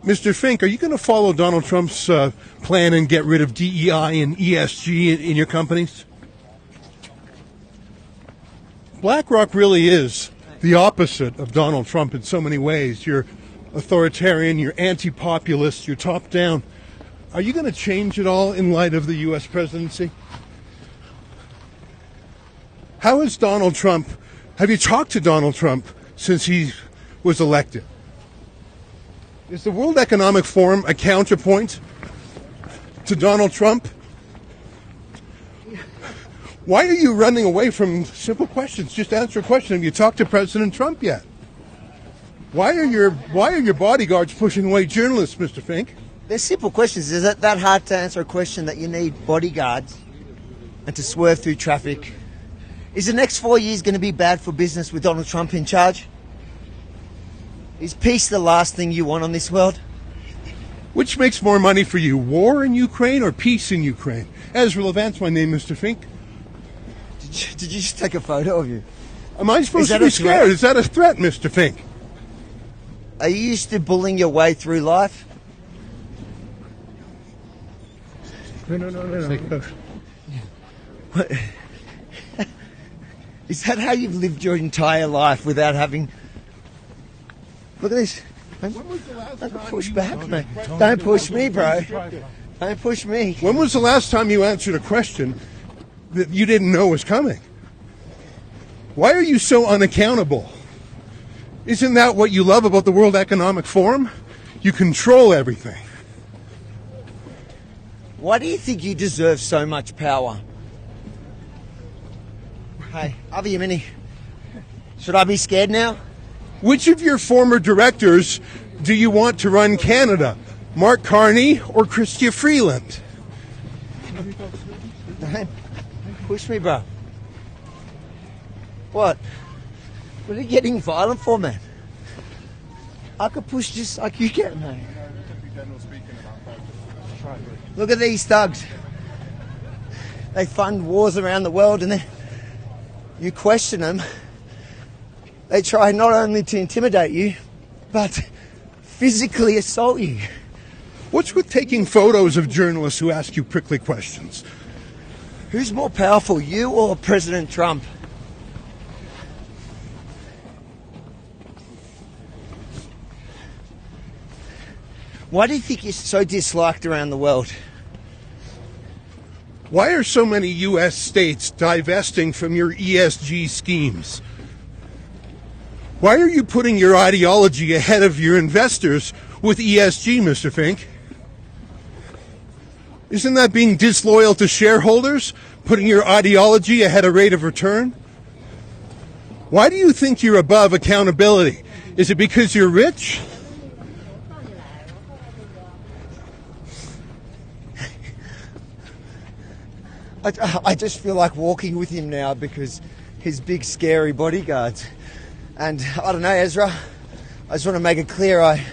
Mr. Fink, are you going to follow Donald Trump's plan and get rid of DEI and ESG in your companies? BlackRock really is the opposite of Donald Trump in so many ways. You're authoritarian, you're anti-populist, you're top-down. Are you going to change it all in light of the U.S. presidency? How is Donald Trump, have you talked to Donald Trump since he was elected? Is the World Economic Forum a counterpoint to Donald Trump? Why are you running away from simple questions? Just answer a question. Have you talked to President Trump yet? Why are your bodyguards pushing away journalists, Mr. Fink? They're simple questions. Is it that hard to answer a question that you need bodyguards and to swerve through traffic? Is the next 4 years going to be bad for business with Donald Trump in charge? Is peace the last thing you want on this world? Which makes more money for you, war in Ukraine or peace in Ukraine? Ezra Levant's my name, Mr. Fink. Did you just take a photo of you? Am I supposed to be scared? Is that a threat, Mr. Fink? Are you used to bullying your way through life? No. What? Is that how you've lived your entire life without having... Look at this. Don't push back, mate. Don't push me, bro. Don't push me. When was the last time you answered a question that you didn't know was coming? Why are you so unaccountable? Isn't that what you love about the World Economic Forum? You control everything. Why do you think you deserve so much power? Hey, Avi, Mini, should I be scared now? Which of your former directors do you want to run Canada? Mark Carney or Chrystia Freeland? Don't push me, bro. What? What are you getting violent for, man? I could push just like you can, man. Look at these thugs. They fund wars around the world and then you question them. They try not only to intimidate you, but physically assault you. What's with taking photos of journalists who ask you prickly questions? Who's more powerful, you or President Trump? Why do you think you're so disliked around the world? Why are so many U.S. states divesting from your ESG schemes? Why are you putting your ideology ahead of your investors with ESG, Mr. Fink? Isn't that being disloyal to shareholders, putting your ideology ahead of rate of return? Why do you think you're above accountability? Is it because you're rich? I just feel like walking with him now because his big scary bodyguards. And I don't know, Ezra, I just want to make it clear I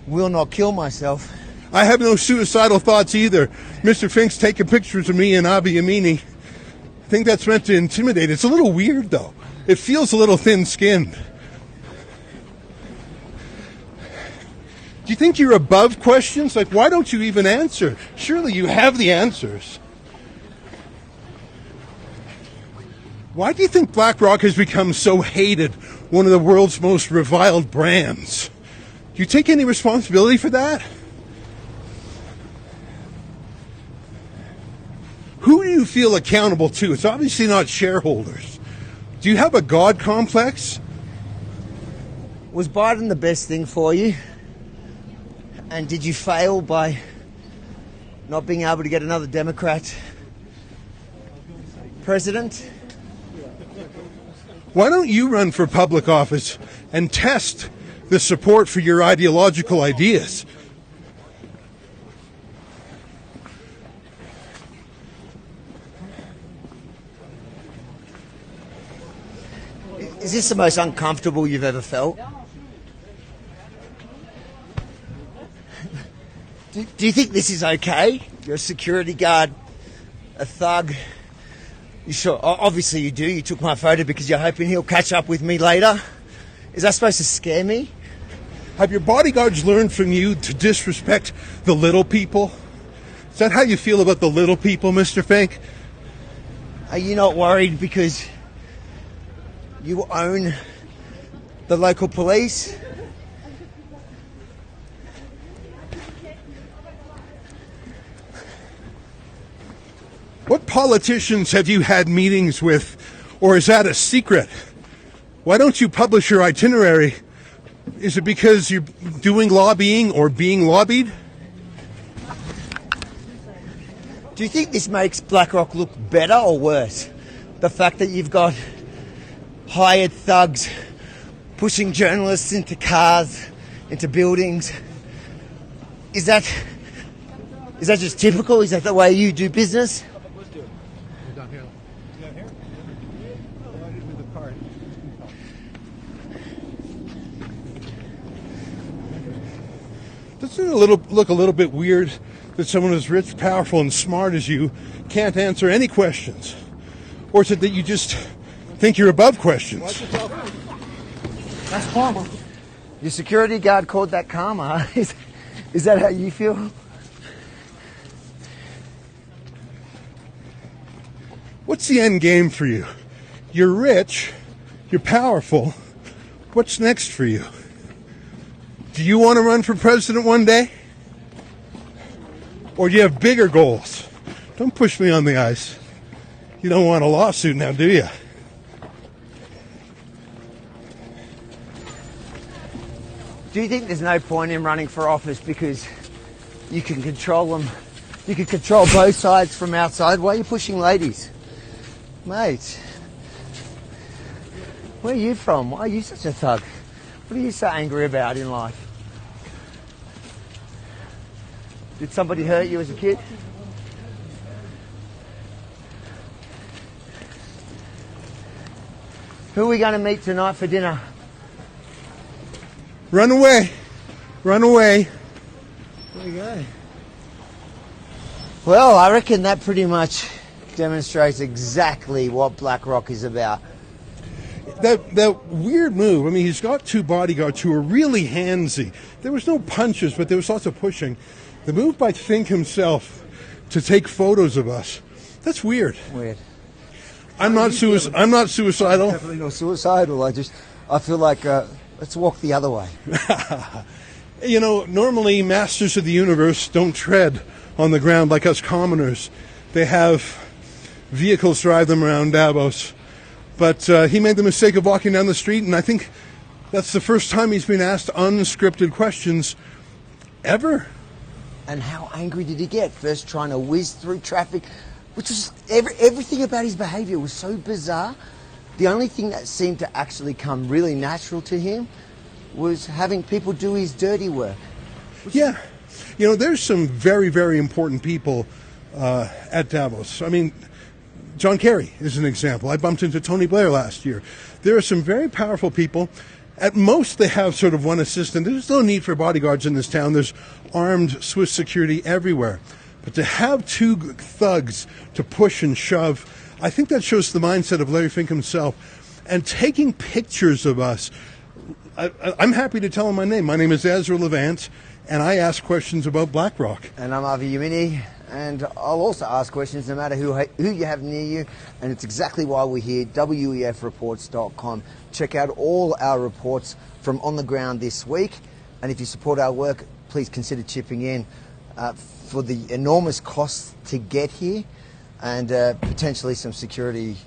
will not kill myself. I have no suicidal thoughts either. Mr. Fink's taking pictures of me and Avi Yamini. I think that's meant to intimidate. It's a little weird, though. It feels a little thin-skinned. Do you think you're above questions? Like, why don't you even answer? Surely you have the answers. Why do you think BlackRock has become so hated, one of the world's most reviled brands? Do you take any responsibility for that? Who do you feel accountable to? It's obviously not shareholders. Do you have a God complex? Was Biden the best thing for you? And did you fail by not being able to get another Democrat president? Why don't you run for public office and test the support for your ideological ideas? Is this the most uncomfortable you've ever felt? Do you think this is okay? You're a security guard, a thug. You sure? Obviously you do. You took my photo because you're hoping he'll catch up with me later. Is that supposed to scare me? Have your bodyguards learned from you to disrespect the little people? Is that how you feel about the little people, Mr. Fink? Are you not worried because you own the local police? What politicians have you had meetings with, or is that a secret? Why don't you publish your itinerary? Is it because you're doing lobbying or being lobbied? Do you think this makes BlackRock look better or worse? The fact that you've got hired thugs pushing journalists into cars, into buildings. Is that just typical? Is that the way you do business? Doesn't it look a little bit weird that someone as rich, powerful, and smart as you can't answer any questions? Or is it that you just think you're above questions? That's karma. Your security guard called that karma. Is that how you feel? What's the end game for you? You're rich, you're powerful. What's next for you? Do you want to run for president one day? Or do you have bigger goals? Don't push me on the ice. You don't want a lawsuit now, do you? Do you think there's no point in running for office because you can control them? You can control both sides from outside. Why are you pushing ladies? Mate, where are you from? Why are you such a thug? What are you so angry about in life? Did somebody hurt you as a kid? Who are we going to meet tonight for dinner? Run away. Run away. There you go. Well, I reckon that pretty much demonstrates exactly what BlackRock is about. That weird move. I mean, he's got two bodyguards who are really handsy. There was no punches, but there was lots of pushing. The move by Fink himself to take photos of us, that's weird. Weird. I'm not suicidal. Definitely not suicidal. I feel like let's walk the other way. You know, normally masters of the universe don't tread on the ground like us commoners. They have vehicles drive them around Davos. But he made the mistake of walking down the street, and I think that's the first time he's been asked unscripted questions ever. And how angry did he get? First trying to whiz through traffic, which was everything about his behaviour was so bizarre. The only thing that seemed to actually come really natural to him was having people do his dirty work. Yeah. You know, there's some very, very important people at Davos. I mean, John Kerry is an example. I bumped into Tony Blair last year. There are some very powerful people. At most, they have sort of one assistant. There's no need for bodyguards in this town. There's armed Swiss security everywhere. But to have two thugs to push and shove, I think that shows the mindset of Larry Fink himself. And taking pictures of us, I'm happy to tell him my name. My name is Ezra Levant, and I ask questions about BlackRock. And I'm Avi Yamini, and I'll also ask questions no matter who you have near you. And it's exactly why we're here, wefreports.com. Check out all our reports from on the ground this week. And if you support our work, please consider chipping in for the enormous costs to get here and potentially some security.